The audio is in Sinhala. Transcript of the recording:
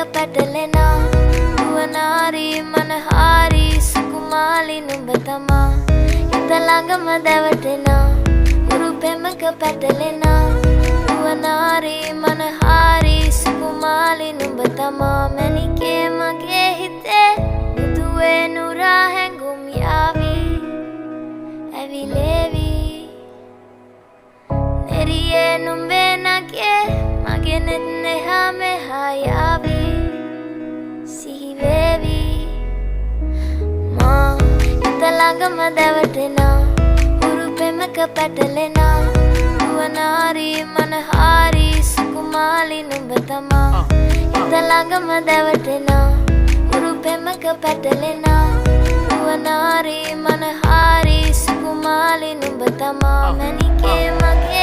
පැටලෙනා නුවනාරී මනහාරී සුකුමාලි නුඹ තමා හිත ළඟම දැවටෙනා උරු පෙමක පැටලෙනා නුවනාරී මනහාරී සුකුමාලි නුඹ තමා මැණිකේ මගේ හිතේ මුදුවේ නුරා හැඟුම් යාවි ඇවිලේවි නෙරියේ නුඹේ නගේ මගේ නෙත් නෙහා මෙහා යාවි සිහිවේවි මා හිත ළඟම දැවටෙනා උරු පෙමක පැටලෙනා නුවනාරී මනහාරී සුකුමාලි නුඹ තමා හිත ළඟම දැවටෙනා උරු පෙමක පැටලෙනා නුවනාරී මනහාරී සුකුමාලි නුඹ තමා මැණිකේ මගේ